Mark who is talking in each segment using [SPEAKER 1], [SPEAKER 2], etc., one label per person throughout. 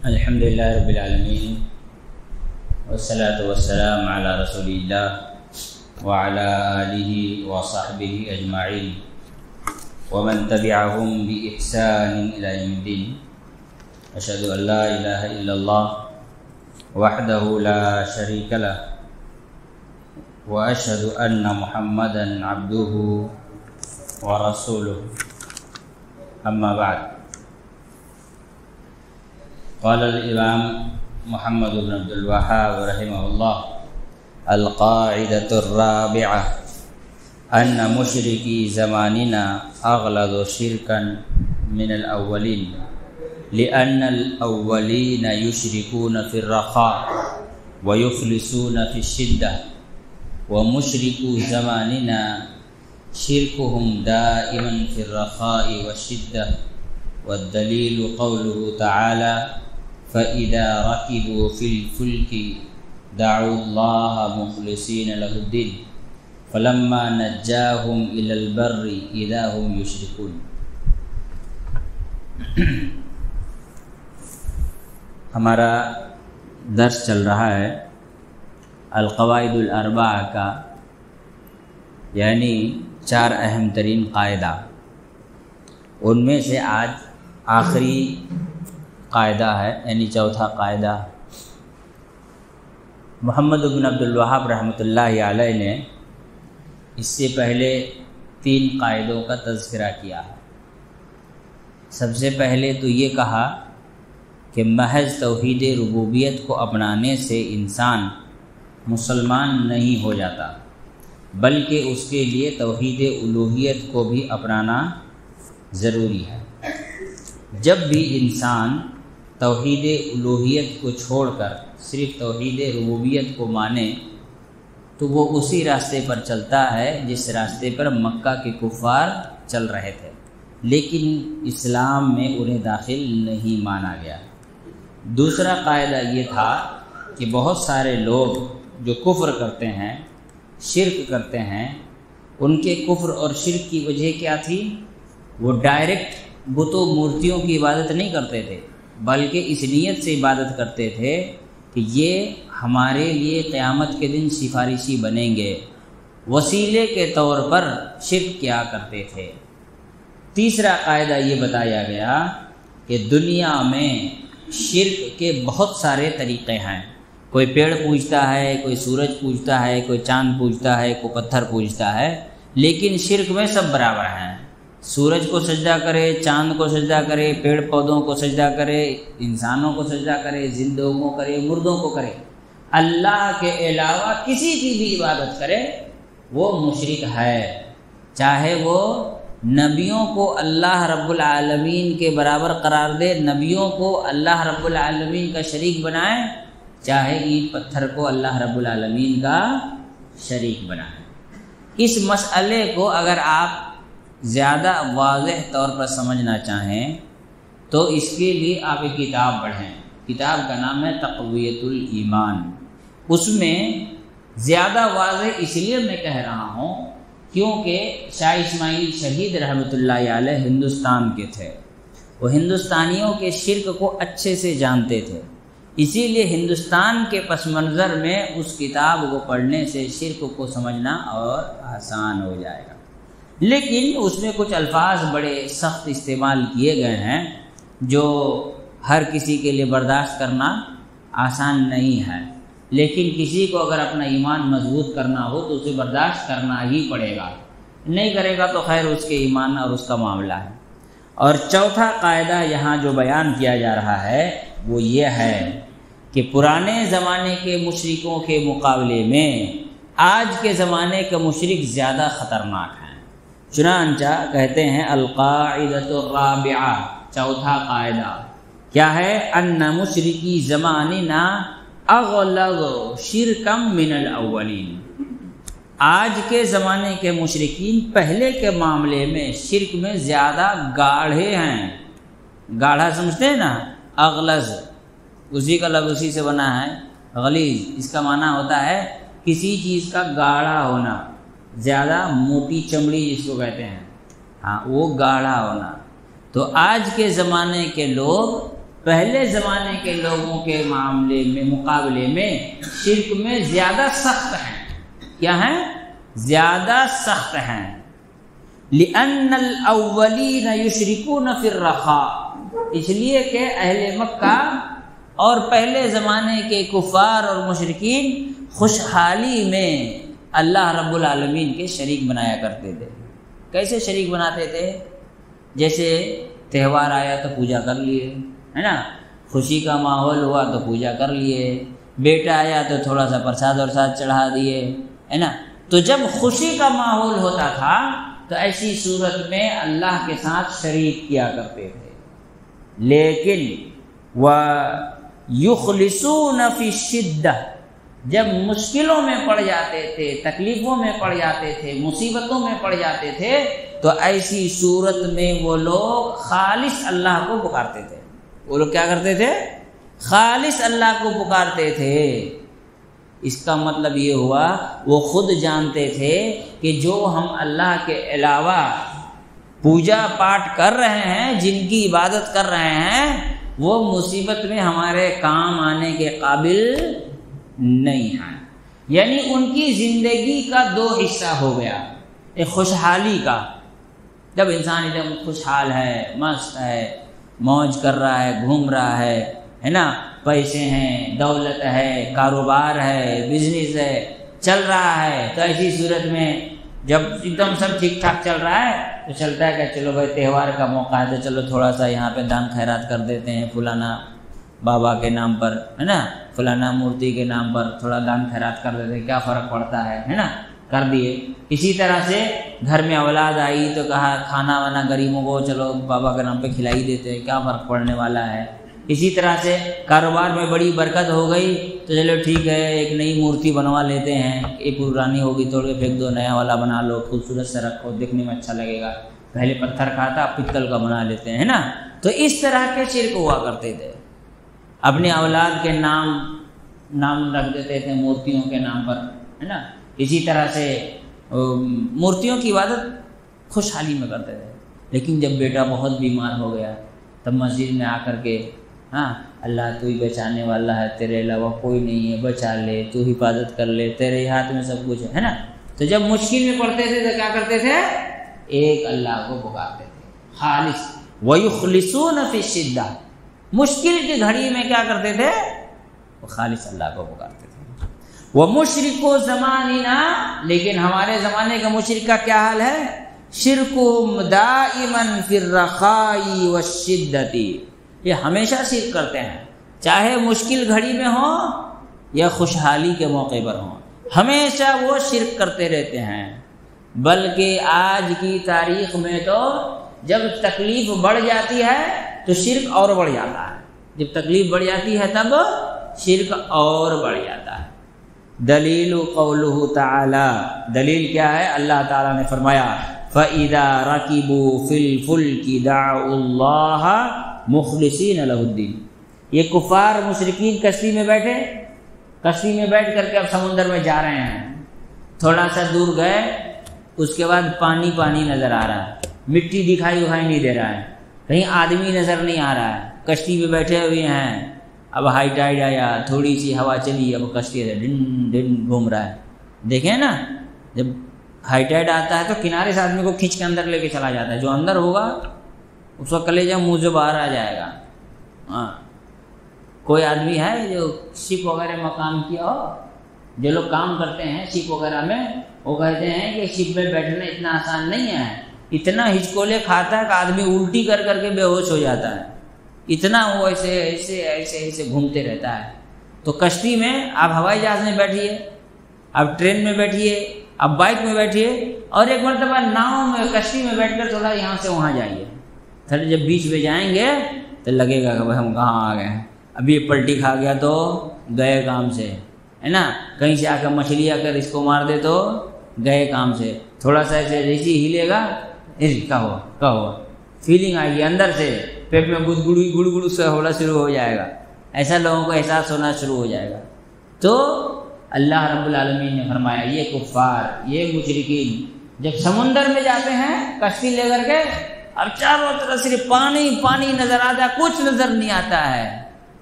[SPEAKER 1] الحمدللہ رب العالمین والصلاة والسلام علی رسول اللہ وعلی آلہ وصحبہ اجمعین ومن تبعهم بإحسان إلی یوم الدین۔ اشہد ان لا الہ الا اللہ وحدہ لا شریک لہ واشہد ان محمدا عبدہ ورسولہ، اما بعد۔ قال الامام محمد بن عبد الوهاب رحمہ اللہ: القاعدة الرابعة ان مشرکی زماننا اغلظ شركا من الاولین لأن الاولین یشرکون فی الرخاء ویخلصون فی الشدة ومشرکو زماننا شركهم دائما في الرخاء والشدة، والدلیل قوله تعالى فَإِذَا رَكِبُوا فِي الْفُلْكِ دَعُوا اللَّهَ مُخْلِصِينَ لَهُ الدِّينَ فَلَمَّا نَجَّاهُمْ إِلَى الْبَرِّ إِذَا هُمْ يُشْرِكُونَ۔ ہمارا درس چل رہا ہے القواعد الاربعہ کا، یعنی 4 اہم ترین قاعدہ۔ ان میں سے آج آخری قاعدہ ہے، یعنی چوتھا قاعدہ۔ محمد بن عبد الوهاب رحمۃ اللہ علیہ نے اس سے پہلے 3 قاعدوں کا تذکرہ کیا ہے۔ سب سے پہلے تو یہ کہا کہ محض توحید ربوبیت کو اپنانے سے انسان مسلمان نہیں ہو جاتا، بلکہ اس کے لیے توحید الوہیت کو بھی اپنانا ضروری ہے۔ جب بھی انسان توحید الوہیت کو چھوڑ کر صرف توحید ربوبیت کو مانے تو وہ اسی راستے پر چلتا ہے جس راستے پر مکہ کے کفار چل رہے تھے، لیکن اسلام میں انہیں داخل نہیں مانا گیا۔ دوسرا قاعدہ یہ تھا کہ بہت سارے لوگ جو کفر کرتے ہیں، شرک کرتے ہیں، ان کے کفر اور شرک کی وجہ کیا تھی؟ وہ ڈائریکٹ بتوں مورتیوں کی عبادت نہیں کرتے تھے، بلکہ اس نیت سے عبادت کرتے تھے کہ یہ ہمارے لیے قیامت کے دن سفارشی بنیں گے، وسیلے کے طور پر شرک کیا کرتے تھے۔ تیسرا قاعدہ یہ بتایا گیا کہ دنیا میں شرک کے بہت سارے طریقے ہیں۔ کوئی پیڑ پوجتا ہے، کوئی سورج پوجتا ہے، کوئی چاند پوجتا ہے، کوئی پتھر پوجتا ہے، لیکن شرک میں سب برابر ہیں۔ سورج کو سجدہ کرے، چاند کو سجدہ کرے، پیڑ پودوں کو سجدہ کرے، انسانوں کو سجدہ کرے، زندوں کو کرے، مردوں کو کرے، اللہ کے علاوہ کسی کی بھی عبادت کرے وہ مشرک ہے۔ چاہے وہ نبیوں کو اللہ رب العالمین کے برابر قرار دے، نبیوں کو اللہ رب العالمین کا شریک بنائے، چاہے اینٹ پتھر کو اللہ رب العالمین کا شریک بنائے۔ اس مسئلے کو اگر آپ زیادہ واضح طور پر سمجھنا چاہیں تو اس کے لیے آپ ایک کتاب پڑھیں۔ کتاب کا نام ہے تقویۃ الایمان۔ اس میں زیادہ واضح اس لیے میں کہہ رہا ہوں کیونکہ شاہ اسماعیل شہید رحمۃ اللہ علیہ ہندوستان کے تھے، وہ ہندوستانیوں کے شرک کو اچھے سے جانتے تھے، اسی لیے ہندوستان کے پس منظر میں اس کتاب کو پڑھنے سے شرک کو سمجھنا اور آسان ہو جائے گا۔ لیکن اس میں کچھ الفاظ بڑے سخت استعمال کیے گئے ہیں جو ہر کسی کے لیے برداشت کرنا آسان نہیں ہے، لیکن کسی کو اگر اپنا ایمان مضبوط کرنا ہو تو اسے برداشت کرنا ہی پڑے گا، نہیں کرے گا تو خیر اس کے ایمان اور اس کا معاملہ ہے۔ اور چوتھا قاعدہ یہاں جو بیان کیا جا رہا ہے وہ یہ ہے کہ پرانے زمانے کے مشرکوں کے مقابلے میں آج کے زمانے کا مشرک زیادہ خطرناک ہے۔ چنانچہ کہتے ہیں القاعدۃ الرابعہ، چوتھا قاعدہ کیا ہے؟ ان مشرکی زماننا اغلظ شرکا من الاولین۔ آج کے زمانے کے مشرکین پہلے کے معاملے میں شرک میں زیادہ گاڑھے ہیں۔ گاڑھا سمجھتے ہیں نا؟ اغلظ اسی کا لفظ اسی سے بنا ہے، غلیظ اس کا معنی ہوتا ہے کسی چیز کا گاڑھا ہونا، زیادہ موٹی چمڑی جس کو کہتے ہیں، ہاں وہ گاڑھا ہونا۔ تو آج کے زمانے کے لوگ پہلے زمانے کے لوگوں کے معاملے میں مقابلے میں شرک میں زیادہ سخت ہیں۔ کیا ہیں؟ زیادہ سخت ہیں۔ لِأَنَّ الْأَوَّلِينَ يُشْرِكُونَ فِي الرَّخَاءِ، اس لیے کہ اہل مکہ اور پہلے زمانے کے کفار اور مشرکین خوشحالی میں اللہ رب العالمین کے شریک بنایا کرتے تھے۔ کیسے شریک بناتے تھے؟ جیسے تہوار آیا تو پوجا کر لیے، ہے نا، خوشی کا ماحول ہوا تو پوجا کر لیے، بیٹا آیا تو تھوڑا سا پرساد اور ساتھ چڑھا دیے، ہے نا۔ تو جب خوشی کا ماحول ہوتا تھا تو ایسی صورت میں اللہ کے ساتھ شریک کیا کرتے تھے۔ لیکن وَيُخْلِصُونَ فِي الشِّدَّةِ، جب مشکلوں میں پڑ جاتے تھے، تکلیفوں میں پڑ جاتے تھے، مصیبتوں میں پڑ جاتے تھے، تو ایسی صورت میں وہ لوگ خالص اللہ کو پکارتے تھے۔ وہ لوگ کیا کرتے تھے؟ خالص اللہ کو پکارتے تھے۔ اس کا مطلب یہ ہوا وہ خود جانتے تھے کہ جو ہم اللہ کے علاوہ پوجا پاٹ کر رہے ہیں، جن کی عبادت کر رہے ہیں، وہ مصیبت میں ہمارے کام آنے کے قابل نہیں ہیں۔ یعنی ان کی زندگی کا دو حصہ ہو گیا، ایک خوشحالی کا، جب انسان ایک دم خوشحال ہے، مست ہے، موج کر رہا ہے، گھوم رہا ہے نا، پیسے ہیں، دولت ہے، کاروبار ہے، بزنس ہے، چل رہا ہے، تو ایسی صورت میں جب ایک دم سب ٹھیک ٹھاک چل رہا ہے تو چلتا ہے کہ چلو بھائی تہوار کا موقع ہے تو چلو تھوڑا سا یہاں پہ دان خیرات کر دیتے ہیں، فلانا بابا کے نام پر، ہے نا، فلانا مورتی کے نام پر تھوڑا دان خیرات کر دیتے ہیں، کیا فرق پڑتا ہے نا، کر دیے۔ اسی طرح سے گھر میں اولاد آئی تو کہا کھانا وانا غریبوں کو چلو بابا کے نام پہ کھلائی دیتے ہیں، کیا فرق پڑنے والا ہے۔ اسی طرح سے کاروبار میں بڑی برکت ہو گئی تو چلو ٹھیک ہے ایک نئی مورتی بنوا لیتے ہیں، ایک پرانی ہوگی توڑ کے پھینک دو، نیا والا بنا لو، خوبصورت سے رکھو، دیکھنے میں اچھا لگے گا، پہلے پتھر کا تھا پتل کا بنا لیتے ہیں نا۔ تو اس طرح کے شرک ہوا کرتے تھے، اپنے اولاد کے نام رکھ دیتے تھے مورتیوں کے نام پر، ہے نا۔ اسی طرح سے مورتیوں کی عبادت خوشحالی میں کرتے تھے، لیکن جب بیٹا بہت بیمار ہو گیا تب مسجد میں آ کر کے ہاں اللہ تو ہی بچانے والا ہے، تیرے علاوہ کوئی نہیں ہے، بچا لے، تو حفاظت کر لے، تیرے ہاتھ میں سب کچھ ہے نا۔ تو جب مشکل میں پڑتے تھے تو کیا کرتے تھے؟ ایک اللہ کو پکارتے تھے خالص۔ وَيُخْلِصُونَ فِي الشِّدَّةِ، مشکل کی گھڑی میں کیا کرتے تھے؟ وہ خالص اللہ کو پکارتے تھے۔ وَمُشْرِكُ زَمَانِنَا، لیکن ہمارے زمانے کا مشرک کا کیا حال ہے؟ شِرْكُهُمْ دَائِمًا فِي الرَّخَاءِ وَالشِّدَّةِ، یہ ہمیشہ شرک کرتے ہیں، چاہے مشکل گھڑی میں ہوں یا خوشحالی کے موقع پر ہوں، ہمیشہ وہ شرک کرتے رہتے ہیں۔ بلکہ آج کی تاریخ میں تو جب تکلیف بڑھ جاتی ہے تو شرک اور بڑھ جاتا ہے، جب تکلیف بڑھ جاتی ہے تب شرک اور بڑھ جاتا ہے۔ دلیل قولہ تعالی، دلیل کیا ہے؟ اللہ تعالیٰ نے فرمایا فَإِذَا رَكِبُوا فِي الْفُلْكِ دَعَوُا اللَّهَ مخلصین لہ الدین، یہ کفار مشرکین کشتی میں بیٹھے، کشتی میں بیٹھ کر کے اب سمندر میں جا رہے ہیں، تھوڑا سا دور گئے، اس کے بعد پانی نظر آ رہا ہے، مٹی دکھائی نہیں دے رہا ہے، کہیں آدمی نظر نہیں آ رہا ہے، کشتی میں بیٹھے ہوئے ہیں۔ اب ہائی ٹائڈ آیا، تھوڑی سی ہوا چلی، اب کشتی سے ڈن ڈن گھوم رہا ہے۔ دیکھیں نا، جب ہائی ٹائڈ آتا ہے تو کنارے سے آدمی کو کھینچ کے اندر لے کے چلا جاتا ہے، جو اندر ہوگا اس کا کلیجہ منہ سے باہر آ جائے گا۔ ہاں، کوئی آدمی ہے جو شپ وغیرہ میں کام کیا ہو، جو لوگ کام کرتے ہیں شپ وغیرہ میں، وہ کہتے ہیں کہ شپ میں بیٹھنا اتنا آسان نہیں ہے، اتنا ہچکولے کھاتا ہے کہ آدمی الٹی کر کے بے ہوش ہو جاتا ہے، اتنا وہ ایسے ایسے ایسے ایسے گھومتے رہتا ہے۔ تو کشتی میں آپ ہوائی جہاز میں بیٹھیے، آپ ٹرین میں بیٹھیے، آپ بائک میں بیٹھیے، اور ایک مرتبہ ناؤ میں کشتی میں بیٹھ کر تھوڑا یہاں سے وہاں جائیے، پھر جب بیچ میں جائیں گے تو لگے گا کہ ہم کہاں آ گئے ہیں، ابھی پلٹی کھا گیا تو گئے کام سے، ہے نا، کہیں سے آ کر مچھلی آ کر اس کو مار دے تو گئے کام سے، تھوڑا سا ایسے جیسے ہلے گا کیا ہوا فیلنگ آئے گی اندر سے، پیٹ میں گڑ سے ہونا شروع ہو جائے گا، ایسا لوگوں کو احساس ہونا شروع ہو جائے گا۔ تو اللہ رب العالمین نے فرمایا یہ کفار، یہ مشرکین جب سمندر میں جاتے ہیں کشتی لے کر کے اب چاروں طرف صرف پانی پانی نظر آتا ہے، کچھ نظر نہیں آتا ہے،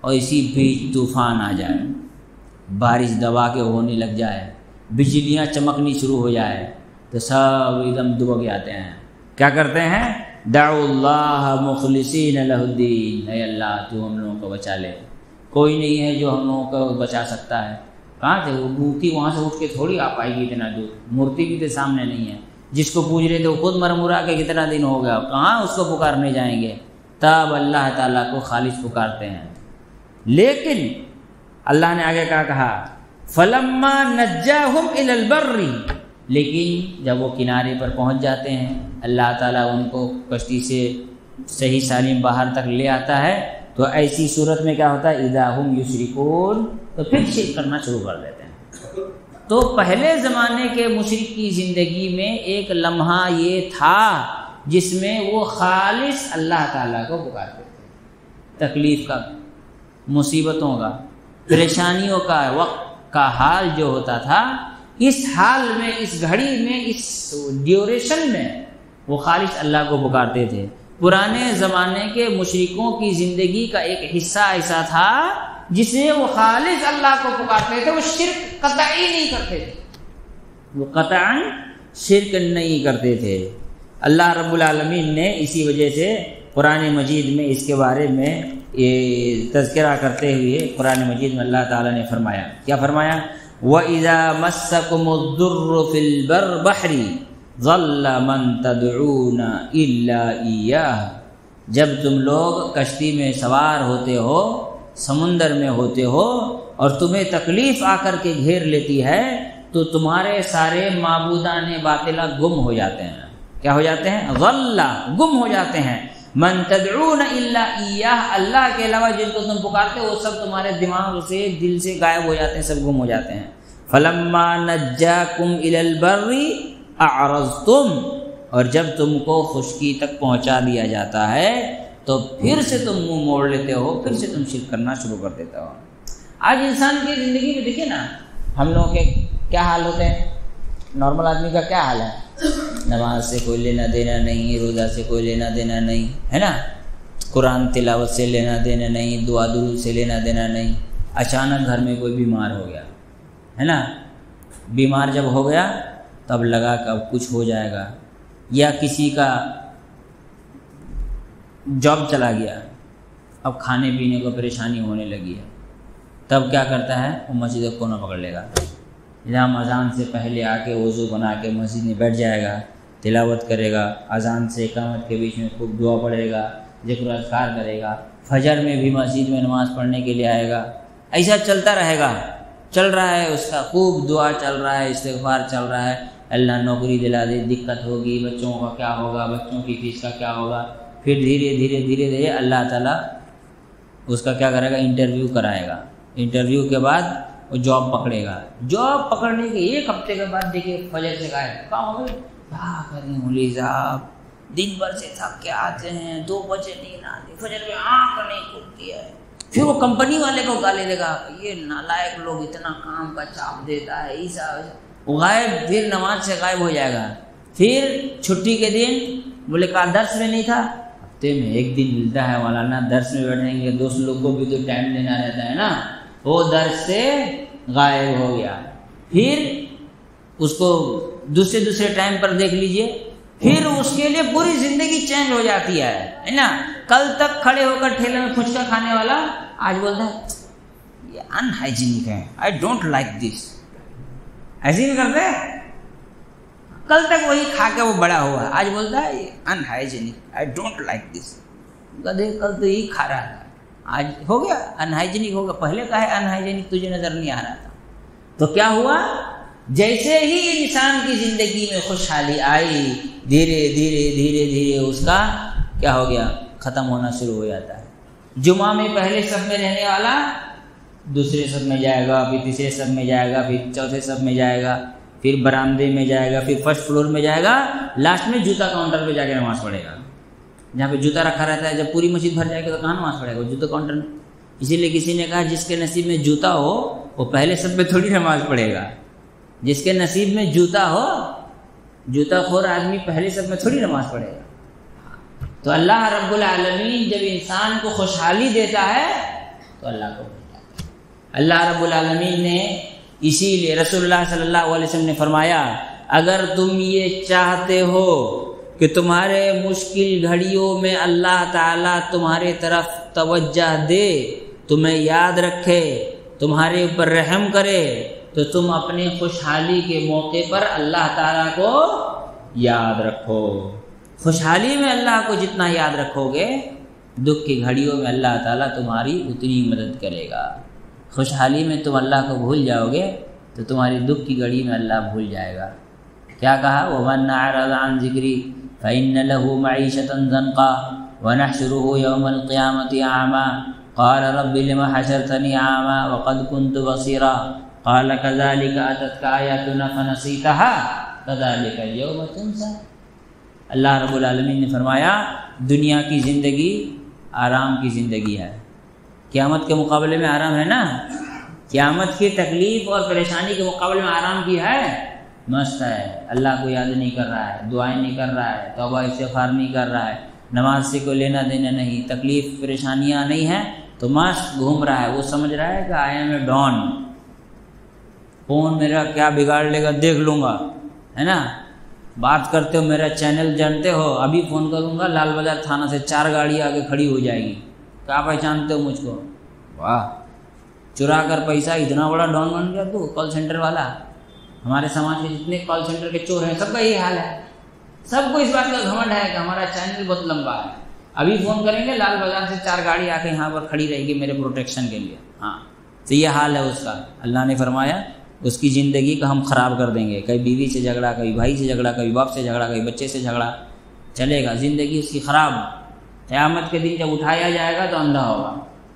[SPEAKER 1] اور اسی بیچ طوفان آ جائے، بارش دبا کے ہونے لگ جائے، بجلیاں چمکنی شروع ہو جائے، تو سب ایک دم دبک جاتے ہیں۔ کیا کرتے ہیں؟ دعوا اللہ مخلصین لہ الدین، اے اللہ تو ہم لوگوں کو بچا لے، کوئی نہیں ہے جو ہم لوگوں کو بچا سکتا ہے۔ کہاں تھے وہ مورتی؟ وہاں سے اٹھ کے تھوڑی آ پائے گی اتنا دور، مورتی بھی تو سامنے نہیں ہے، جس کو پوچھ رہے تھے وہ خود مرمرا کے کتنا دن ہو گیا، کہاں اس کو پکارنے جائیں گے؟ تب اللہ تعالیٰ کو خالص پکارتے ہیں۔ لیکن اللہ نے آگے کیا کہا؟ فلما نجاہم الی البر، لیکن جب وہ کنارے پر پہنچ جاتے ہیں، اللہ تعالیٰ ان کو کشتی سے صحیح سالم باہر تک لے آتا ہے، تو ایسی صورت میں کیا ہوتا ہے؟ اذا ہم یشرکون، تو پھر شرک کرنا شروع کر دیتے ہیں۔ تو پہلے زمانے کے مشرک کی زندگی میں ایک لمحہ یہ تھا جس میں وہ خالص اللہ تعالیٰ کو پکارتے تھے، تکلیف کا، مصیبتوں کا، پریشانیوں کا، وقت کا حال جو ہوتا تھا، اس حال میں، اس گھڑی میں، اس ڈیوریشن میں وہ خالص اللہ کو پکارتے تھے۔ پرانے زمانے کے مشرکوں کی زندگی کا ایک حصہ ایسا تھا جس میں وہ خالص اللہ کو پکارتے تھے، وہ شرک قطعی نہیں کرتے تھے، وہ قطعاً شرک نہیں کرتے تھے۔ اللہ رب العالمین نے اسی وجہ سے قرآن مجید میں اس کے بارے میں یہ تذکرہ کرتے ہوئے قرآن مجید میں اللہ تعالیٰ نے فرمایا، کیا فرمایا؟ وَإِذَا مَسَّكُمُ الضُّرُّ فِي الْبَحْرِ ظَلَّ مَن تَدْعُونَ إِلَّا إِيَّاهُ، جب تم لوگ کشتی میں سوار ہوتے ہو، سمندر میں ہوتے ہو، اور تمہیں تکلیف آ کر کے گھیر لیتی ہے، تو تمہارے سارے معبودان باطلہ گم ہو جاتے ہیں۔ کیا ہو جاتے ہیں؟ ظَلَّ، گم ہو جاتے ہیں۔ من تدعون الا ایاہ، اللہ کے علاوہ جن کو تم پکارتے ہو وہ سب تمہارے دماغ سے، دل سے غائب ہو جاتے ہیں، سب گم ہو جاتے ہیں۔ فلما نجاکم الی البر اعرضتم، اور جب تم کو خشکی تک پہنچا دیا جاتا ہے تو پھر سے تم منہ موڑ لیتے ہو، پھر سے تم شرک کرنا شروع کر دیتے ہو۔ آج انسان کی زندگی میں دیکھیے نا، ہم لوگوں کے کیا حال ہوتے ہیں، نارمل آدمی کا کیا حال ہے؟ نماز سے کوئی لینا دینا نہیں، روزہ سے کوئی لینا دینا نہیں، ہے نا، قرآن تلاوت سے لینا دینا نہیں، دعا درود سے لینا دینا نہیں۔ اچانک گھر میں کوئی بیمار ہو گیا، ہے نا، بیمار جب ہو گیا تب لگا کہ اب کچھ ہو جائے گا، یا کسی کا جاب چلا گیا، اب کھانے پینے کو پریشانی ہونے لگی ہے، تب کیا کرتا ہے؟ وہ مسجد کو کونا پکڑ لے گا، جہاں اذان سے پہلے آ کے وضو بنا کے مسجد میں بیٹھ جائے گا، تلاوت کرے گا، اذان سے اقامت کے بیچ میں خوب دعا پڑھے گا، ذکر و اذکار کرے گا، فجر میں بھی مسجد میں نماز پڑھنے کے لیے آئے گا۔ ایسا چلتا رہے گا، چل رہا ہے اس کا، خوب دعا چل رہا ہے، استغفار چل رہا ہے، اللہ نوکری دلا دے، دقت ہوگی، بچوں کا کیا ہوگا، بچوں کی فیس کا کیا ہوگا۔ پھر دھیرے دھیرے دھیرے دھیرے اللہ تعالیٰ اس کا کیا کرے گا؟ انٹرویو کرائے گا، انٹرویو کے بعد وہ جاب پکڑے گا، جاب پکڑنے کے ایک ہفتے کے بعد دیکھیے فجر سے غائب، کہاں ہو گئے؟ کیا کریں مولی صاحب، دن بھر سے تھک کے آتے ہیں، 2 بجے نیند آتی، فجر میں آنکھ نہیں کھلتی ہے، پھر وہ کمپنی والے کو گالی دے گا، یہ نالائق لوگ اتنا کام کا چاپ دیتا ہے، ایسا غائب، پھر نماز سے غائب ہو جائے گا۔ پھر چھٹی کے دن بولے کہا درس میں نہیں تھا، ہفتے میں ایک دن ملتا ہے مولانا، درس میں بیٹھیں گے، دوست لوگ کو بھی تو ٹائم دینا رہتا ہے نا، وہ درس سے غائب ہو گیا۔ پھر اس کو دوسرے ٹائم پر دیکھ لیجئے، پھر اس کے لیے پوری زندگی چینج ہو جاتی ہے نا۔ کل تک کھڑے ہو کر ٹھیلے میں پھچکا کھانے والا آج بولتا ہے یہ ان ہائیجینک ہے، آئی ڈونٹ لائک دس، ایسے نہیں کرتے؟ کل تک وہی کھا کے وہ بڑا ہوا، آج بولتا ہے یہ unhygienic, I don't like this. گدھے کل تو یہی کھا رہا تھا، آج ہو گیا ان ہائیجینک ہو گیا، پہلے کا ہے ان ہائیجینک تجھے نظر نہیں آ رہا تھا۔ تو کیا ہوا؟ جیسے ہی انسان کی زندگی میں خوشحالی آئی، دھیرے دھیرے دھیرے دھیرے اس کا کیا ہو گیا؟ ختم ہونا شروع ہو جاتا ہے۔ جمعہ میں پہلے صف میں رہنے والا دوسرے صف میں جائے گا، پھر تیسرے صف میں جائے گا، پھر چوتھے صف میں جائے گا، پھر برآمدے میں جائے گا، پھر فرسٹ فلور میں جائے گا، لاسٹ میں جوتا کاؤنٹر پہ جا کے نماز پڑھے گا، جہاں پہ جوتا رکھا رہتا ہے۔ جب پوری مسجد بھر جائے گا تو کہاں نماز پڑھے گا؟ جوتا کاؤنٹر میں۔ اسی لیے کسی نے کہا جس کے نصیب میں جوتا ہو وہ پہلے صف پہ تھوڑی نماز پڑھے گا، جس کے نصیب میں جوتا ہو، جوتا خور آدمی پہلے صف میں تھوڑی نماز پڑھے گا۔ تو اللہ رب العالمین جب انسان کو خوشحالی دیتا ہے تو اللہ کو بھول جاتا ہے۔ اللہ رب العالمین نے اسی لیے رسول اللہ صلی اللہ علیہ وسلم نے فرمایا اگر تم یہ چاہتے ہو کہ تمہارے مشکل گھڑیوں میں اللہ تعالیٰ تمہارے طرف توجہ دے، تمہیں یاد رکھے، تمہارے اوپر رحم کرے، تو تم اپنی خوشحالی کے موقع پر اللہ تعالیٰ کو یاد رکھو۔ خوشحالی میں اللہ کو جتنا یاد رکھو گے، دکھ کی گھڑیوں میں اللہ تعالیٰ تمہاری اتنی مدد کرے گا۔ خوشحالی میں تم اللہ کو بھول جاؤ گے تو تمہاری دکھ کی گھڑی میں اللہ بھول جائے گا۔ کیا کہا؟ وَمَنْ أَعْرَضَ عَنْ ذِكْرِي فَإِنَّ لَهُ مَعِيشَةً ضَنْكًا وَنَحْشُرُهُ يَوْمَ الْقِيَامَةِ أَعْمَى قَالَ رَبِّ لِمَ حَشَرْتَنِي أَعْمَى وَقَدْ كُنْتُ بَصِيرًا قَالَ كَذَلِكَ أَتَتْكَ آيَاتُنَا فَنَسِيتَهَا كَذَلِكَ الْيَوْمَ تُنسَى۔ اللہ رب العالمین نے فرمایا دنیا کی زندگی آرام کی زندگی ہے، قیامت کے مقابلے میں آرام ہے نا؟ قیامت کی تکلیف اور پریشانی کے مقابلے میں آرام کی ہے، مست ہے، اللہ کو یاد نہیں کر رہا ہے، دعائیں نہیں کر رہا ہے، توبہ استغفار نہیں کر رہا ہے، نماز سے کوئی لینا دینا نہیں، تکلیف پریشانیاں نہیں ہیں، تو مست گھوم رہا ہے۔ وہ سمجھ رہا ہے کہ I am a don, phone میرا کیا بگاڑ لے گا دیکھ لوں گا، ہے نا؟ بات کرتے ہو میرا چینل جانتے ہو، ابھی فون کروں گا لال بازار تھانہ سے 4 گاڑی آگے کھڑی ہو جائے گی، کیا پہچانتے ہو مجھ کو؟ واہ، چرا کر پیسہ اتنا بڑا ڈان بن گیا تو کال سینٹر والا۔ ہمارے سماج کے جتنے کال سینٹر کے چور ہیں سب کا یہی حال ہے، سب کو اس بات کا گھمنڈ ہے کہ ہمارا چینل بہت لمبا ہے، ابھی فون کریں گے لال بازار سے 4 گاڑی آ کے یہاں پر کھڑی رہے گی میرے پروٹیکشن کے لیے۔ ہاں تو یہ حال ہے اس کا۔ اللہ نے فرمایا اس کی زندگی کو ہم خراب کر دیں گے، کبھی بیوی سے جھگڑا، کبھی بھائی سے جھگڑا، کبھی باپ سے جھگڑا، کبھی بچے سے جھگڑا، چلے گا زندگی اس کی خراب۔ قیامت کے دن جب اٹھایا جائے گا تو اندھا ہوگا،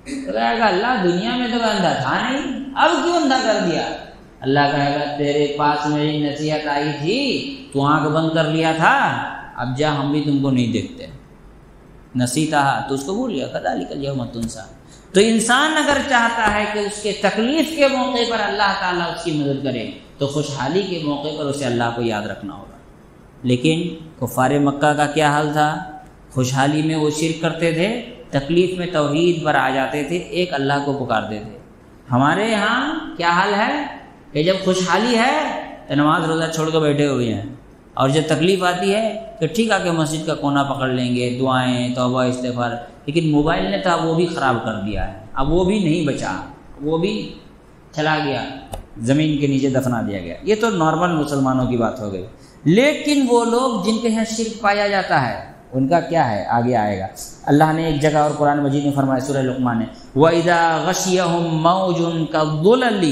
[SPEAKER 1] تو کہے گا اللہ دنیا میں تو میں اندھا تھا نہیں، اب کیوں اندھا کر دیا؟ اللہ کہے گا تیرے پاس میری نصیحت آئی تھی تو آنکھ بند کر لیا تھا، اب جا ہم بھی تم کو نہیں دیکھتے، نسیتہا تو اس کو بھول گیا، کذالک الیوم تنسیٰ۔ تو انسان اگر چاہتا ہے کہ اس کے تکلیف کے موقع پر اللہ تعالیٰ اس کی مدد کرے تو خوشحالی کے موقع پر اسے اللہ کو یاد رکھنا ہوگا۔ لیکن کفار مکہ کا کیا حال تھا؟ خوشحالی میں وہ شرک کرتے تھے، تکلیف میں توحید پر آ جاتے تھے، ایک اللہ کو پکارتے تھے۔ ہمارے یہاں کیا حال ہے کہ جب خوشحالی ہے تو نماز روزہ چھوڑ کے بیٹھے ہوئے ہیں، اور جب تکلیف آتی ہے تو ٹھیک آ کے مسجد کا کونا پکڑ لیں گے، دعائیں توبہ استغفار، لیکن موبائل نے تو وہ بھی خراب کر دیا ہے، اب وہ بھی نہیں بچا، وہ بھی چلا گیا، زمین کے نیچے دفنا دیا گیا۔ یہ تو نارمل مسلمانوں کی بات ہو گئی، لیکن وہ لوگ جن کے یہاں شرک پایا جاتا ہے ان کا کیا ہے آگے آئے گا۔ اللہ نے ایک جگہ اور قرآن مجید میں فرمایا سورہ لقمان میں وَإِذَا غَشِيَهُم مَّوْجٌ كَالظُّلَلِ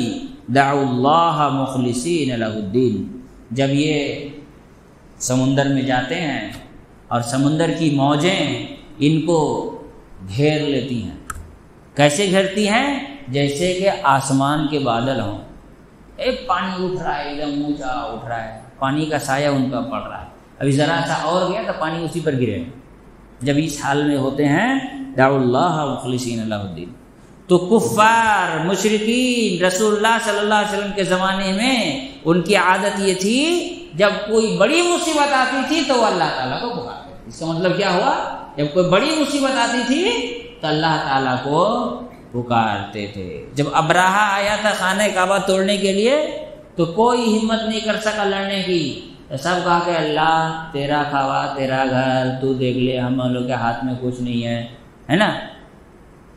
[SPEAKER 1] دَعُوا اللَّهَ مُخْلِصِينَ لَهُ الدِّينَ، جب یہ سمندر میں جاتے ہیں اور سمندر کی موجیں ان کو گھیر لیتی ہیں، کیسے گھیرتی ہیں؟ جیسے کہ آسمان کے بادل ہوں، ایک پانی اٹھ رہا ہے، ایک دم اونچا اٹھ رہا ہے، پانی کا سایہ ان پر پڑ رہا ہے، ابھی ذرا سا اور گیا تو پانی اسی پر گرے۔ جب اس حال میں ہوتے ہیں دعوا اللہ مخلصین لہ الدین، تو کفار مشرکین رسول اللہ صلی اللہ علیہ وسلم کے زمانے میں ان کی عادت یہ تھی جب کوئی بڑی مصیبت آتی تھی تو وہ اللہ تعالیٰ کو پکارتے تھے۔ اس کا مطلب کیا ہوا؟ جب کوئی بڑی مصیبت آتی تھی تو اللہ تعالیٰ کو پکارتے تھے۔ جب ابراہا آیا تھا خانہ کعبہ توڑنے کے لیے تو کوئی ہمت نہیں کر سکا لڑنے کی، تو سب کہا کہ اللہ تیرا کعبہ تیرا گھر تو دیکھ لے، ہم لوگ کے ہاتھ میں کچھ نہیں ہے نا؟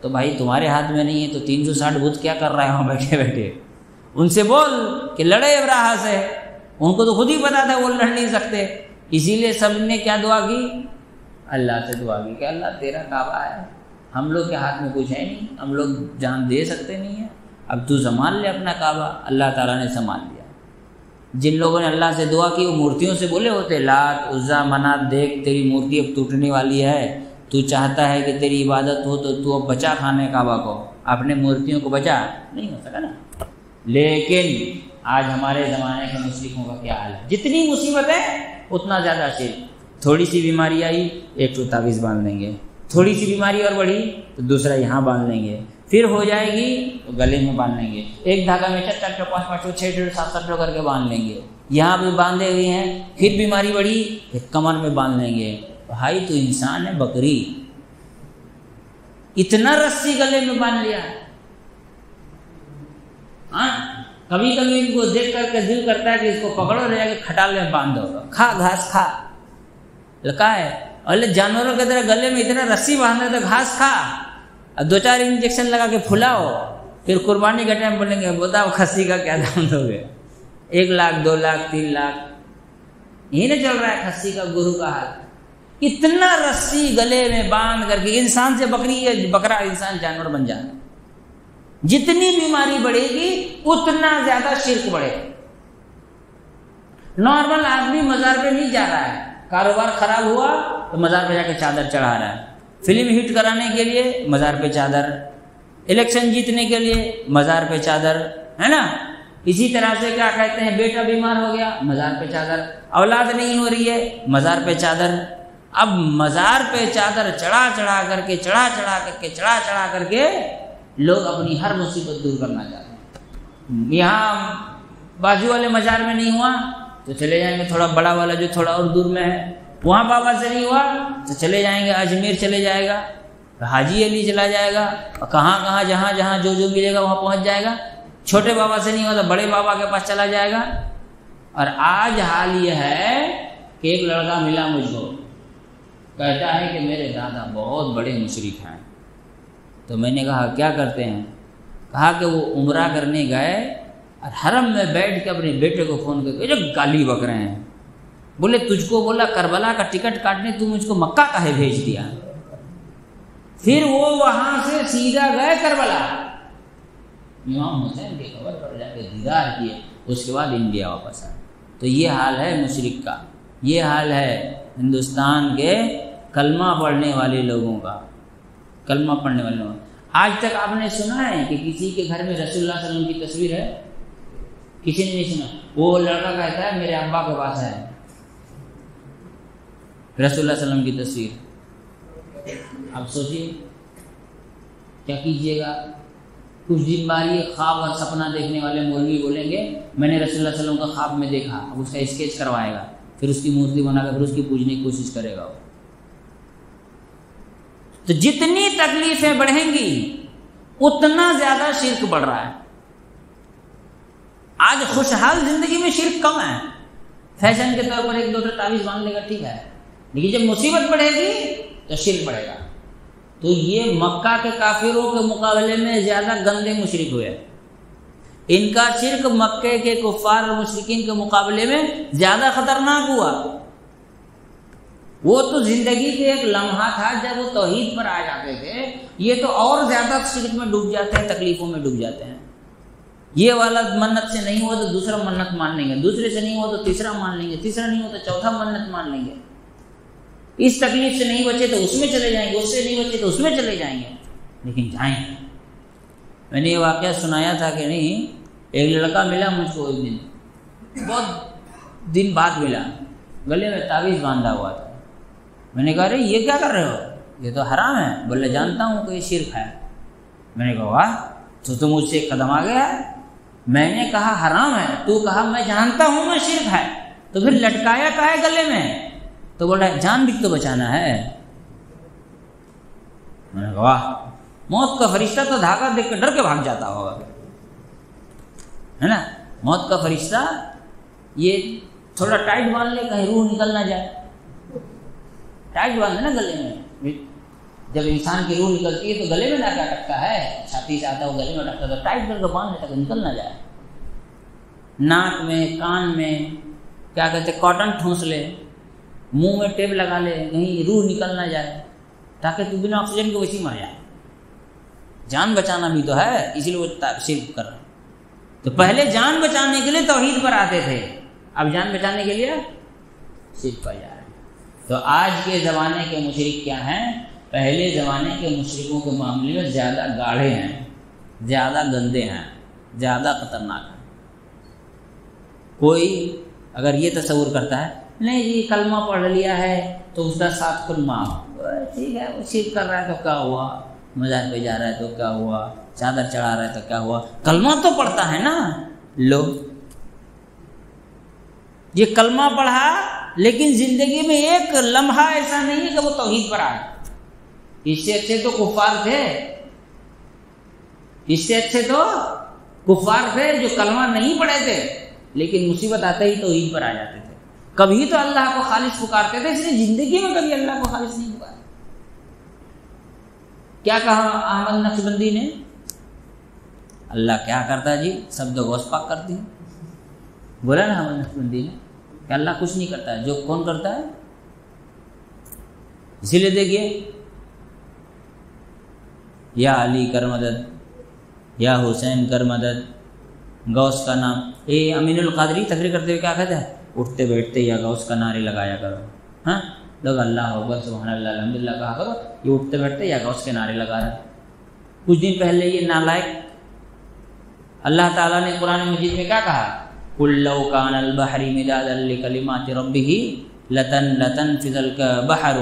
[SPEAKER 1] تو بھائی تمہارے ہاتھ میں نہیں ہے تو 360 بت کیا کر رہا ہے وہاں بیٹھے بیٹھے؟ ان سے بول کہ لڑے ابراہا سے، ان کو تو خود ہی پتا تھا وہ لڑ نہیں سکتے، اسی لیے سب نے کیا دعا کی؟ اللہ سے دعا کی کہ اللہ تیرا کعبہ ہے، ہم لوگ کے ہاتھ میں کچھ ہے نہیں، ہم لوگ جان دے سکتے نہیں ہیں، اب تو سنبھال لے اپنا کعبہ۔ اللہ تعالیٰ نے سنبھال لیا۔ جن لوگوں نے اللہ سے دعا کی وہ مورتیوں سے بولے ہوتے لات عزا منات دیکھ تیری مورتی اب ٹوٹنے والی ہے، تو چاہتا ہے کہ تیری عبادت ہو تو اب بچا خانہ کعبہ کو، اپنے مورتیوں کو بچا، نہیں ہو سکا نا۔ لیکن آج ہمارے زمانے کے مشرکوں کا کیا حال ہے؟ جتنی مصیبت ہے اتنا زیادہ شرک، تھوڑی سی بیماری آئی ایک تو تعویذ باندھ لیں گے، تھوڑی سی بیماری اور بڑھی تو دوسرا یہاں باندھ لیں گے، پھر ہو جائے گی تو گلے میں باندھ لیں گے، ایک دھاگا میں 4 5 6 7 کر کے باندھ لیں گے، یہاں بھی باندھے ہوئے ہیں، پھر بیماری بڑھی پھر کمر میں باندھ لیں گے، بھائی تو انسان ہے بکری، اتنا رسی گلے میں باندھ لیا۔ ہاں کبھی کبھی ان کو دیکھ کر کے دل کرتا ہے کہ اس کو پکڑو، لے جا کے کھٹال میں باندھ دو، کھا گھاس کھا، لکھا ہے اور جانوروں کی طرح گلے میں اتنا رسی باندھا تو گھاس کھا، اور 2-4 انجیکشن لگا کے پھلاؤ، پھر قربانی کا ٹائم بولیں گے بتاؤ کھسی کا کیا دام دو گے، 1 لاکھ 2 لاکھ 3 لاکھ، یہی نہ چل رہا ہے کھسی کا گرو کا حال۔ اتنا رسی گلے میں باندھ کر کے انسان سے بکری یا بکرا انسان جانور بن جاتا، جتنی بیماری بڑھے گی اتنا زیادہ شرک بڑھے گا۔ نارمل آدمی مزار پہ نہیں جا رہا ہے، کاروبار خراب ہوا تو مزار پہ جا کے چادر چڑھا رہا ہے، فلم ہٹ کرانے کے لیے مزار پہ چادر، الیکشن جیتنے کے لیے مزار پہ چادر، ہے نا؟ اسی طرح سے کیا کہتے ہیں، بیٹا بیمار ہو گیا مزار پہ چادر، اولاد نہیں ہو رہی ہے مزار پہ چادر۔ اب مزار پہ چادر چڑھا کر کے لوگ اپنی ہر مصیبت دور کرنا چاہتے ہیں۔ یہاں بازو والے مزار میں نہیں ہوا تو چلے جائیں گے تھوڑا بڑا والا جو تھوڑا اور دور میں ہے، وہاں بابا سے نہیں ہوا تو چلے جائیں گے اجمیر چلے جائے گا، حاجی علی چلا جائے گا، اور کہاں جہاں جو ملے گا وہاں پہنچ جائے گا۔ چھوٹے بابا سے نہیں ہوا تو بڑے بابا کے پاس چلا جائے گا۔ اور آج حال یہ ہے کہ ایک لڑکا ملا مجھ کو، کہتا ہے کہ میرے دادا بہت بڑے مشرک ہیں۔ تو میں نے کہا کیا کرتے ہیں؟ کہا کہ وہ عمرہ کرنے گئے اور حرم میں بیٹھ کے اپنے بیٹے کو فون کر کے جو گالی بک رہے ہیں، بولے تجھ کو بولا کربلا کا ٹکٹ کاٹنے تو مجھ کو مکہ کاہے بھیج دیا؟ پھر وہ وہاں سے سیدھا گئے کربلا، امام حسین کی قبر پر جا کے دیدار کیے، اس کے بعد انڈیا واپس آئے۔ تو یہ حال ہے مشرک کا، یہ حال ہے ہندوستان کے کلمہ پڑھنے والے لوگوں کا، کلمہ پڑھنے والے لوگوں۔ آج تک آپ نے سنا ہے کہ کسی کے گھر میں رسول اللہ صلی اللہ علیہ وسلم کی تصویر ہے؟ کسی نے نہیں سنا۔ وہ لڑکا کہتا ہے میرے ابا کے پاس ہے رسول اللہ صلی اللہ علیہ وسلم کی تصویر۔ اب سوچیے کیا کیجیے گا؟ کچھ دن بعد یہ خواب اور سپنا دیکھنے والے مولوی بولیں گے میں نے رسول اللہ صلی اللہ علیہ وسلم کا خواب میں دیکھا، اب اس کا اسکیچ کروائے گا، پھر اس کی مورتی بنا کر پھر اس کی پوجنے کی کوشش کرے گا۔ تو جتنی تکلیفیں بڑھیں گی اتنا زیادہ شرک بڑھ رہا ہے۔ آج خوشحال زندگی میں شرک کم ہے، فیشن کے طور پر 1-2 تعویذ باندھ لے گا ٹھیک ہے، لیکن جب مصیبت بڑھے گی تو شرک بڑھے گا۔ تو یہ مکہ کے کافروں کے مقابلے میں زیادہ گندے مشرک ہوئے، ان کا شرک مکے کے کفار اور مشرکین کے مقابلے میں زیادہ خطرناک ہوا۔ وہ تو زندگی کے ایک لمحہ تھا جب وہ توحید پر آ جاتے تھے، یہ تو اور زیادہ شرک میں ڈوب جاتے ہیں، تکلیفوں میں ڈوب جاتے ہیں۔ یہ والا منت سے نہیں ہوا تو دوسرا منت مان لیں گے، دوسرے سے نہیں ہوا تو تیسرا مان لیں گے، تیسرا نہیں ہوا تو چوتھا منت مان لیں گے۔ اس تکلیف سے نہیں بچے تو اس میں چلے جائیں گے، اس سے نہیں بچے تو اس میں چلے جائیں گے، لیکن جائیں گے۔ میں نے یہ واقعہ سنایا تھا کہ نہیں، ایک لڑکا ملا مجھ کو ایک دن، بہت دن بعد ملا، گلے میں تعویذ باندھا ہوا تھا۔ میں نے کہا ارے یہ کیا کر رہے ہو؟ یہ تو حرام ہے۔ بولے جانتا ہوں کہ یہ شرک ہے۔ میں نے کہا واہ، تو مجھ سے ایک قدم آ گیا ہے۔ میں نے کہا حرام ہے، تو کہا میں جانتا ہوں میں شرک ہے، تو پھر لٹکایا کہا ہے گلے میں؟ تو بول رہا ہے جان بھی تو بچانا ہے۔ میں نے کہا واہ، موت کا فرشتہ تو دھاگا دیکھ کر ڈر کے بھاگ جاتا ہوگا، ہے نا؟ موت کا فرشتہ یہ تھوڑا ٹائٹ باندھ لے کہیں روح نکل نہ جائے، ٹائٹ باندھ نا گلے میں۔ جب انسان کی روح نکلتی ہے تو گلے میں نہ کیا اٹکتا ہے، چھاتی سے آتا ہے وہ گلے میں اٹکتا ہے، تو ٹائٹ کر کے باندھ لیتا کہ نکل نہ جائے۔ ناک میں، کان میں کیا کہتے ہیں کاٹن ٹھونس لے، منہ میں ٹیپ لگا لے کہیں روح نکل نہ جائے، تاکہ تو بنا آکسیجن کے ویسے مر جائے۔ جان بچانا بھی تو ہے، اسی لیے وہ شرک کر رہے ہیں۔ تو پہلے جان بچانے کے لیے توحید پر آتے تھے، اب جان بچانے کے لیے شرک پر جا رہے ہیں۔ تو آج کے زمانے کے مشرک کیا ہیں؟ پہلے زمانے کے مشرکوں کے معاملے میں زیادہ گاڑھے ہیں، زیادہ گندے ہیں، زیادہ خطرناک ہیں۔ کوئی اگر یہ تصور کرتا ہے نہیں جی کلمہ پڑھ لیا ہے تو اس کا 7 کل معاف، ٹھیک ہے، وہ شرک کر رہا ہے تو کیا ہوا، مزار پہ جا رہا ہے تو کیا ہوا، چادر چڑھا رہا ہے تو کیا ہوا، کلمہ تو پڑھتا ہے نا۔ لو یہ کلمہ پڑھا لیکن زندگی میں ایک لمحہ ایسا نہیں ہے کہ وہ توحید پر آئے. اس سے اچھے تو کفار تھے، اس سے اچھے تو کفار تھے جو کلمہ نہیں پڑھے تھے لیکن مصیبت آتے ہی توحید پر آ جاتے تھے. کبھی تو اللہ کو خالص پکارتے تھے، اس لیے زندگی میں کبھی اللہ کو خالص نہیں پکارا. کیا کہا احمد نقشبندی نے؟ اللہ کیا کرتا ہے جی، سب تو غوث پاک کرتی ہیں. بولا نا احمد نقشبندی نے کہ اللہ کچھ نہیں کرتا ہے، جو کون کرتا ہے. اسی لیے دیکھیے، یا علی کر مدد، یا حسین کر مدد، غوث کا نام. امین القادری تقریر کرتے ہوئے کیا کہتا ہے؟ اٹھتے بیٹھتے یا غوث کا نعرے لگایا کرو. ہاں لوگ اللہ اکبر سبحان اللہ الحمدللہ کہا کرو، یہ اٹھتے بیٹھتے یا غوث کے نعرے لگا رہے. کچھ دن پہلے یہ نالائق اللہ تعالیٰ نے قرآن مجید میں کیا کہا؟ قُلْ لَوْ كَانَ الْبَحْرِ مِدَادًا لِكَلِمَاتِ رَبِّهِ لَتَنفَذَ الْبَحْرُ،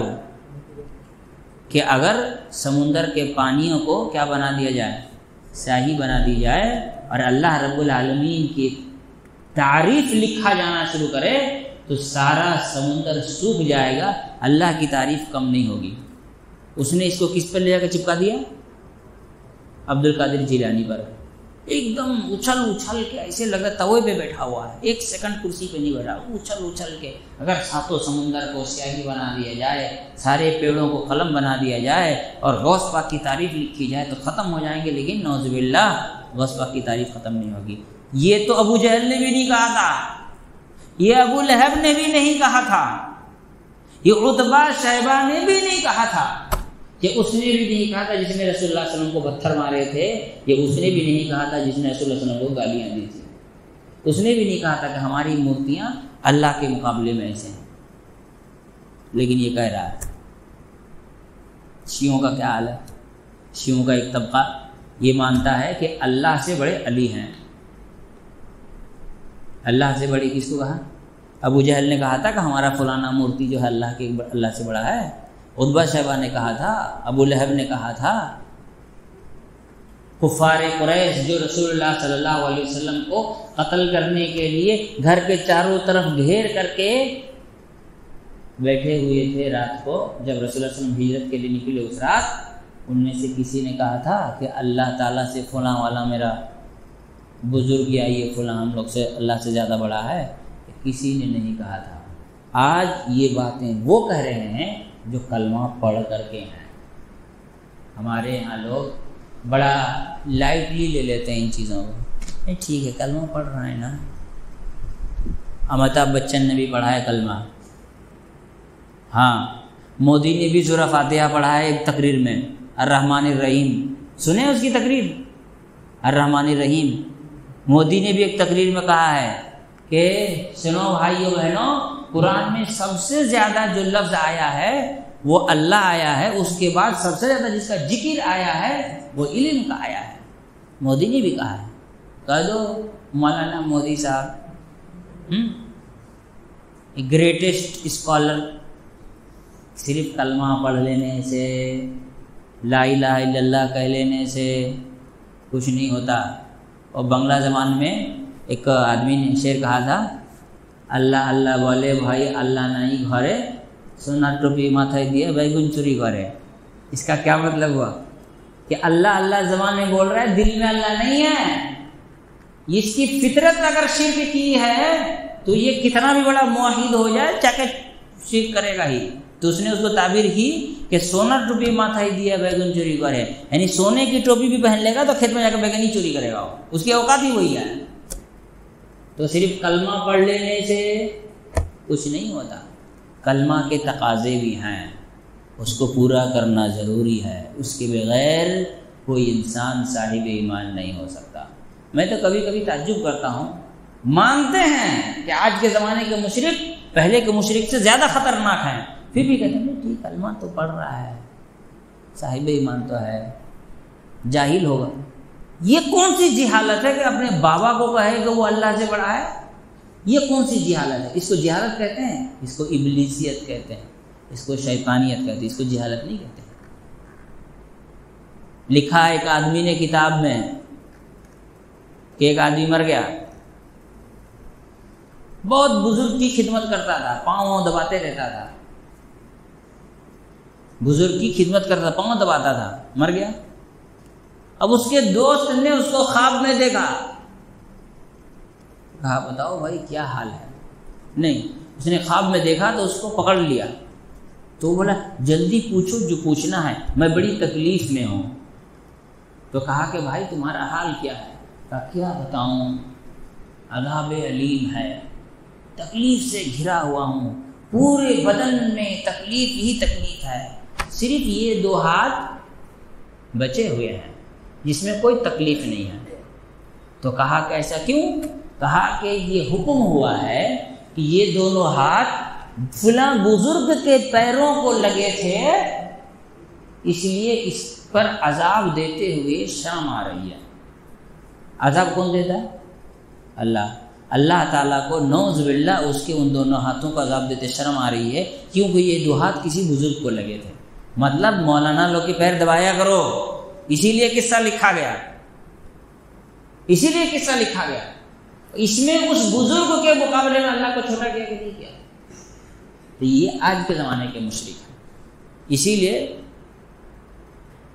[SPEAKER 1] کہ اگر سمندر کے پانیوں کو کیا بنا دیا جائے؟ سیاہی بنا دی جائے اور اللہ رب العالمین کی تعریف لکھا جانا شروع کرے تو سارا سمندر سوکھ جائے گا، اللہ کی تعریف کم نہیں ہوگی. اس نے اس کو کس پر لے جا کے چپکا دیا؟ عبد القادر جیلانی پر. ایک دم اچھل اچھل کے ایسے لگا توے پہ بیٹھا ہوا ہے، ایک سیکنڈ کرسی پہ نہیں بیٹھا، اچھل اچھل کے. اگر ساتوں سمندر کو سیاہی بنا دیا جائے، سارے پیڑوں کو قلم بنا دیا جائے اور غوث پاک کی تعریف لکھی جائے تو ختم ہو جائیں گے، لیکن نعوذ باللہ غوث پاک کی تعریف ختم نہیں ہوگی. یہ تو ابو جہل نے بھی نہیں کہا تھا، یہ ابو لہب نے بھی نہیں کہا تھا، یہ عتبہ شیبہ نے بھی نہیں کہا تھا، یہ اس نے بھی نہیں کہا تھا جس نے رسول اللہ صلی اللہ علیہ وسلم کو پتھر مارے تھے، یہ اس نے بھی نہیں کہا تھا جس نے رسول اللہ صلی اللہ علیہ وسلم کو گالیاں دی تھی، اس نے بھی نہیں کہا تھا کہ ہماری مورتیاں اللہ کے مقابلے میں ایسے ہیں. لیکن یہ کہہ رہا ہے. شیعوں کا کیا حال ہے؟ شیعوں کا ایک طبقہ یہ مانتا ہے کہ اللہ سے بڑے علی ہیں. اللہ سے بڑی کس کو کہا؟ ابو جہل نے کہا تھا کہ ہمارا فلانا مورتی جو ہے اللہ سے بڑا ہے. عتبہ شیبہ نے کہا تھا، ابو لہب نے کہا تھا. کفار قریش جو رسول اللہ صلی اللہ علیہ وسلم کو قتل کرنے کے لیے گھر کے چاروں طرف گھیر کر کے بیٹھے ہوئے تھے رات کو، جب رسول اللہ صلی اللہ علیہ وسلم ہجرت کے لیے نکلے اس رات، ان میں سے کسی نے کہا تھا کہ اللہ تعالیٰ سے فلاں والا میرا بزرگ یا یہ فلاں ہم لوگ سے اللہ سے زیادہ بڑا ہے؟ کسی نے نہیں کہا تھا. آج یہ باتیں وہ کہہ رہے ہیں جو کلمہ پڑھ کر کے ہیں. ہمارے یہاں لوگ بڑا لائٹلی لے لیتے ہیں ان چیزوں کو. ٹھیک ہے کلمہ پڑھ رہا ہے نا، امیتابھ بچن نے بھی پڑھا ہے کلمہ. ہاں مودی نے بھی سورہ فاتحہ پڑھا ہے ایک تقریر میں، الرحمن الرحیم. سنیں اس کی تقریر؟ الرحمن الرحیم. مودی نے بھی ایک تقریر میں کہا ہے کہ سنو بھائیو بہنوں، قرآن میں سب سے زیادہ جو لفظ آیا ہے وہ اللہ آیا ہے، اس کے بعد سب سے زیادہ جس کا ذکر آیا ہے وہ علم کا آیا ہے. مودی نے بھی کہا ہے. کہہ دو مولانا مودی صاحب گریٹسٹ اسکالر. صرف کلمہ پڑھ لینے سے، لا الہ الا اللہ کہہ لینے سے کچھ نہیں ہوتا. اور بنگلہ زبان میں ایک آدمی نے شعر کہا تھا، اللہ اللہ بولے بھائی اللہ نہیں گھرے، سونا ٹوپی ماتھے دیے بیگن چوری کرے. اس کا کیا مطلب ہوا؟ کہ اللہ اللہ زبان میں بول رہا ہے، دل میں اللہ نہیں ہے. اس کی فطرت اگر شرک کی ہے تو یہ کتنا بھی بڑا موحد ہو جائے چاہے شرک کرے گا ہی. تو اس نے اس کو تعبیر کی کہ سونا ٹوپی ماتھے دیا بیگن چوری کرے، یعنی سونے کی ٹوپی بھی پہن لے گا تو کھیت میں جا کے بیگن ہی چوری کرے گا، اس کی اوقات ہی وہی ہے. تو صرف کلمہ پڑھ لینے سے کچھ نہیں ہوتا. کلمہ کے تقاضے بھی ہیں، اس کو پورا کرنا ضروری ہے. اس کے بغیر کوئی انسان صاحب ایمان نہیں ہو سکتا. میں تو کبھی کبھی تعجب کرتا ہوں، مانتے ہیں کہ آج کے زمانے کے مشرک پہلے کے مشرک سے زیادہ خطرناک ہیں، پھر بھی کہتے ہیں ٹھیک کلمہ تو پڑھ رہا ہے، صاحب ایمان تو ہے، جاہل ہوگا. یہ کون سی جہالت ہے کہ اپنے بابا کو کہے کہ وہ اللہ سے بڑا ہے؟ یہ کون سی جہالت ہے؟ اس کو جہالت کہتے ہیں، اس کو ابلیسیت کہتے ہیں، اس کو شیطانیت کہتے ہیں، اس کو جہالت نہیں کہتے. لکھا ایک آدمی نے کتاب میں کہ ایک آدمی مر گیا، بہت بزرگ کی خدمت کرتا تھا، پاؤں دباتے رہتا تھا، بزرگ کی خدمت کرتا، پاؤں دباتا تھا، مر گیا۔ اب اس کے دوست نے اس کو خواب میں دیکھا، کہا بتاؤ بھائی کیا حال ہے؟ نہیں، اس نے خواب میں دیکھا تو اس کو پکڑ لیا، تو بولا جلدی پوچھو جو پوچھنا ہے، میں بڑی تکلیف میں ہوں۔ تو کہا کہ بھائی تمہارا حال کیا ہے؟ کہا کیا بتاؤں، عذاب علیم ہے، تکلیف سے گھرا ہوا ہوں، پورے بدن میں تکلیف ہی تکلیف ہے، صرف یہ 2 ہاتھ بچے ہوئے ہیں جس میں کوئی تکلیف نہیں ہے۔ تو کہا کہ ایسا کیوں؟ کہا کہ یہ حکم ہوا ہے کہ یہ دونوں ہاتھ فلاں بزرگ کے پیروں کو لگے تھے، اس لیے اس پر عذاب دیتے ہوئے شرم آ رہی ہے۔ عذاب کون دیتا ہے؟ اللہ تعالیٰ کو نعوذ باللہ اس کے ان دونوں ہاتھوں کو عذاب دیتے شرم آ رہی ہے، کیونکہ یہ 2 ہاتھ کسی بزرگ کو لگے تھے۔ مطلب مولانا لوگ کے پیر دبایا کرو، اسی لیے قصہ لکھا گیا، اسی لیے قصہ لکھا گیا۔ اس میں اس بزرگ کے مقابلے میں اللہ کو چھوٹا کیا کہ نہیں کیا؟ تو یہ آج کے زمانے کے مشرک ہیں۔ اسی لیے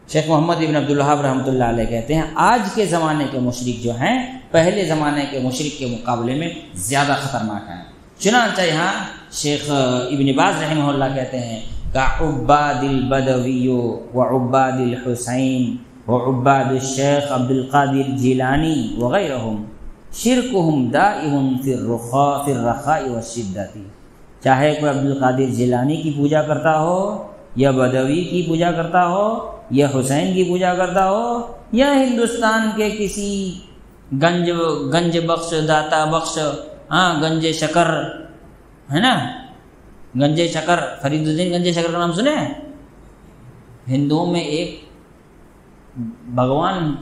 [SPEAKER 1] شیخ محمد ابن عبدالوہاب رحمۃ اللہ علیہ کہتے ہیں آج کے زمانے کے مشرک جو ہیں پہلے زمانے کے مشرک کے مقابلے میں زیادہ خطرناک ہیں۔ چنانچہ یہاں شیخ ابن باز رحمہ اللہ کہتے ہیں کعباد البدوی وعباد الحسین وعباد الشیخ عبد القادر جیلانی وغیرہم شرکہم دائم فی الرخاء والشدۃ۔ چاہے کوئی عبد القادر جیلانی کی پوجا کرتا ہو، یا بدوی کی پوجا کرتا ہو، یا حسین کی پوجا کرتا ہو، یا ہندوستان کے کسی گنج بخش، داتا بخش، گنج شکر ہے نا، گنج شکر، فرید الدین گنج شکر کا نام سنے؟ ہندوؤں میں ایک بھگوان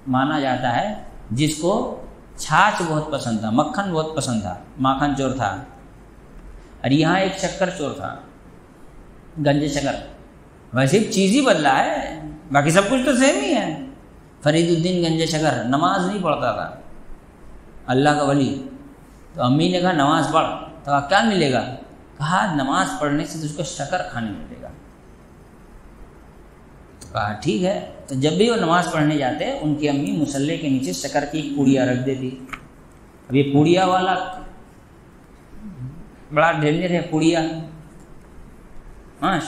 [SPEAKER 1] مانا جاتا ہے جس کو چھاچھ بہت پسند تھا، مکھن بہت پسند تھا، ماکھن چور تھا، اور یہاں ایک شکر چور تھا، گنج شکر۔ ویسے چیز ہی بدلا ہے، باقی سب کچھ تو سیم ہی ہے۔ فرید الدین گنج شکر نماز نہیں پڑھتا تھا، اللہ کا ولی۔ تو امی نے کہا نماز پڑھ، تو کیا ملے گا؟ کہا نماز پڑھنے سے تجھ کو شکر کھانے ملے گا۔ تو کہا ٹھیک ہے۔ تو جب بھی وہ نماز پڑھنے جاتے ان کی امی مصلی کے نیچے شکر کی ایک پوڑیا رکھ دیتی۔ اب یہ پوڑیا والا بڑا ڈینجر ہے، پوڑیا،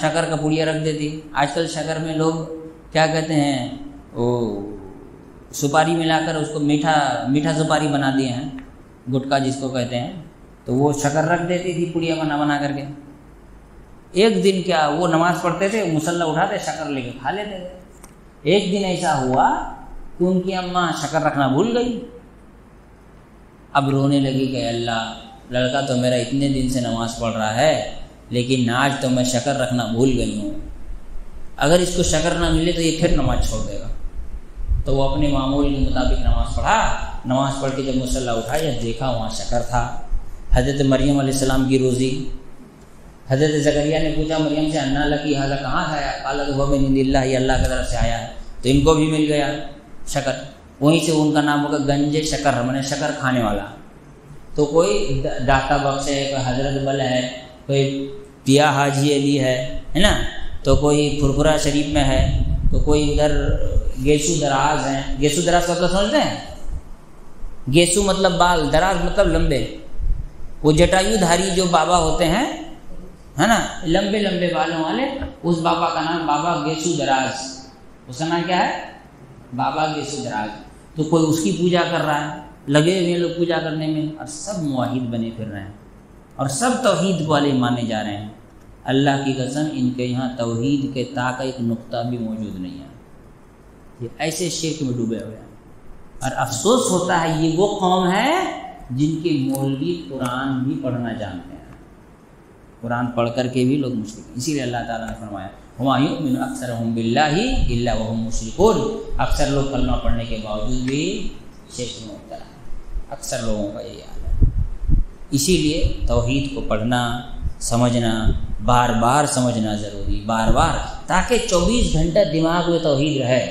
[SPEAKER 1] شکر کا پوڑیا رکھ دیتی۔ آج کل شکر میں لوگ کیا کہتے ہیں، وہ سپاری ملا کر اس کو میٹھا سپاری بنا دیے ہیں، گٹکا جس کو کہتے ہیں، تو وہ شکر رکھ دیتی تھی پوڑیا بنا کر کے۔ ایک دن کیا وہ نماز پڑھتے تھے، مصلی اٹھاتے شکر لے کے کھا لیتے تھے۔ ایک دن ایسا ہوا کہ ان کی اماں شکر رکھنا بھول گئی، اب رونے لگی کہ اللہ، لڑکا تو میرا اتنے دن سے نماز پڑھ رہا ہے لیکن آج تو میں شکر رکھنا بھول گئی ہوں، اگر اس کو شکر نہ ملے تو یہ پھر نماز چھوڑ دے گا۔ تو وہ اپنے معمول کے مطابق نماز پڑھا، نماز پڑھ کے جب مصلی اٹھایا دیکھا وہاں شکر تھا۔ حضرت مریم علیہ السلام کی روزی، حضرت زکریا نے پوچھا مریم سے انا لکی ھذا، کہاں سے آیا؟ قالت هو من عند اللہ، یہ اللہ کی طرف سے آیا ہے۔ تو ان کو بھی مل گیا شکر، وہیں سے ان کا نام ہوگا گنج شکر، میں نے شکر کھانے والا۔ تو کوئی داتا بخش ہے، کوئی حضرت بل ہے، کوئی پیا حاجی علی ہے نا، تو کوئی پھرپھرا شریف میں ہے، تو کوئی ادھر گیسو دراز ہیں۔ گیسو دراز کا سمجھتے ہیں؟ گیسو مطلب بال، دراز مطلب لمبے۔ وہ جٹایو دھاری جو بابا ہوتے ہیں ہے نا، لمبے لمبے بالوں والے، اس بابا کا نام بابا گیسو دراز، اس کا نام کیا ہے؟ بابا گیسو دراز۔ تو کوئی اس کی پوجا کر رہا ہے، لگے ہوئے لوگ پوجا کرنے میں، اور سب موحد بنے پھر رہے ہیں، اور سب توحید والے مانے جا رہے ہیں۔ اللہ کی قسم ان کے یہاں توحید کے تا کا ایک نقطہ بھی موجود نہیں ہے، یہ ایسے شرک میں ڈوبے ہوئے ہیں۔ اور افسوس ہوتا ہے یہ وہ قوم ہے جن کے مولوی قرآن بھی پڑھنا جانتے ہیں، قرآن پڑھ کر کے بھی لوگ مشرک ہیں۔ اسی لیے اللہ تعالیٰ نے فرمایا وَمَا يُؤْمِنُ أَكْثَرُهُم بِاللَّهِ إِلَّا وَهُمْ مُشْرِكُونَ، اکثر لوگ کلمہ پڑھنے کے باوجود بھی شرک میں مبتلا ہیں، اکثر لوگوں کا یہی حال ہے۔ اسی لیے توحید کو پڑھنا، سمجھنا، بار بار سمجھنا ضروری، بار بار، تاکہ 24 گھنٹہ دماغ میں توحید رہے۔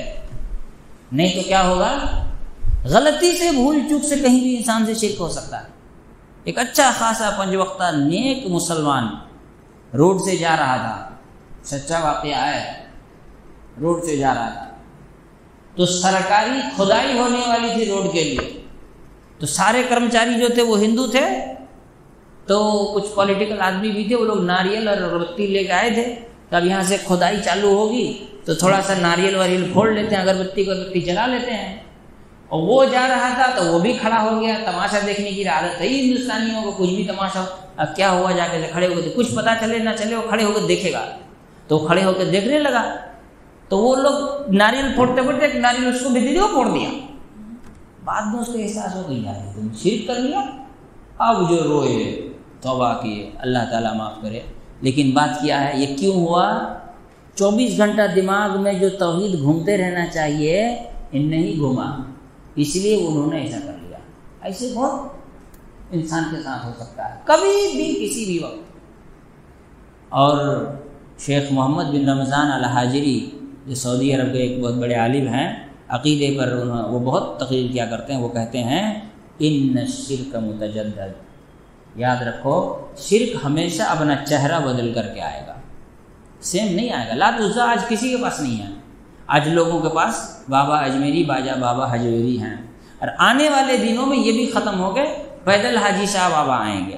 [SPEAKER 1] نہیں تو کیا ہوگا، غلطی سے، بھول چوک سے کہیں بھی انسان سے شرک ہو سکتا ہے۔ ایک اچھا خاصا 5 وقتہ نیک مسلمان روڈ سے جا رہا تھا، سچا واقعہ ہے، روڈ سے جا رہا تھا تو سرکاری کھدائی ہونے والی تھی روڈ کے لیے، تو سارے کرمچاری جو تھے وہ ہندو تھے، تو کچھ پولیٹیکل آدمی بھی تھے، وہ لوگ ناریل اور اگربتی لے کے آئے تھے کہ اب یہاں سے کھدائی چالو ہوگی تو تھوڑا سا ناریل واریل پھوڑ لیتے ہیں، اگربتی جلا لیتے ہیں۔ اور وہ جا رہا تھا تو وہ بھی کھڑا ہو گیا، تماشا دیکھنے کی عادت ہے ہندوستانیوں کو، کچھ بھی تماشا ہو، اب کیا ہوا جا کے کھڑے ہو کے کچھ پتہ چلے نہ چلے، وہ کھڑے ہو کے دیکھے گا، تو کھڑے ہو کے دیکھنے لگا، تو وہ لوگ ناریل پھوڑتے پھوڑتے ایک ناریل اس کو بھی دے دیا، پھوڑ دیا۔ بعد میں اس کو احساس ہو گئی یار تم شرک کر لیا، اب جو روئے توبہ کیے، اللہ تعالیٰ معاف کرے۔ لیکن بات کیا ہے، یہ کیوں ہوا؟ 24 گھنٹہ دماغ میں جو توحید گھومتے رہنا چاہیے ان نے ہی گھوما، اس لیے انہوں نے ایسا کر لیا۔ ایسے بہت انسان کے ساتھ ہو سکتا ہے کبھی بھی کسی بھی وقت۔ اور شیخ محمد بن رمضان الحاجری جو سعودی عرب کے ایک بہت بڑے عالم ہیں، عقیدے پر وہ بہت تقریر کیا کرتے ہیں، وہ کہتے ہیں ان الشرک متجدد، یاد رکھو شرک ہمیشہ اپنا چہرہ بدل کر کے آئے گا، سیم نہیں آئے گا۔ لات عزا آج کسی کے پاس نہیں ہے، آج لوگوں کے پاس بابا اجمیری باجا بابا حجویری ہیں، اور آنے والے دنوں میں یہ بھی ختم ہو گئے، پیدل حاجی صاحب بابا آئیں گے۔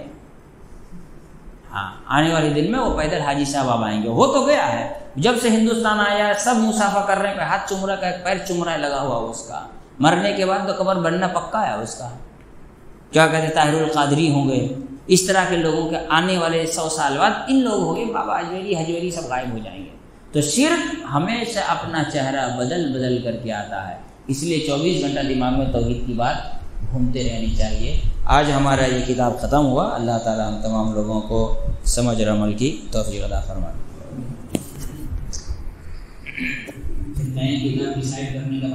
[SPEAKER 1] ہاں، آنے والے دن میں وہ پیدل حاجی صاحب بابا آئیں گے۔ ہو تو گیا ہے، جب سے ہندوستان آیا سب مسافہ کر رہے ہیں، ہاتھ چوم رہا ہے، ایک پیر چوم رہا ہے، لگا ہوا اس کا، مرنے کے بعد تو قبر بننا پکا ہے اس کا۔ کیا کہتے طاہر القادری ہوں گے، اس طرح کے لوگوں کے آنے والے 100 سال بعد ان لوگ ہوں گے، بابا اجمیری حجویری سب غائب ہو جائیں گے۔ تو شرک ہمیشہ اپنا چہرہ بدل بدل کر کے آتا ہے، اس لیے 24 گھنٹہ دماغ میں توحید کی بات گھومتے رہنی چاہیے۔ آج ہمارا یہ کتاب ختم ہوا، اللہ تعالیٰ ہم تمام لوگوں کو سمجھ اور عمل کی توفیق عطا فرمائے۔ نئی کتاب ڈیسائیڈ کرنے کا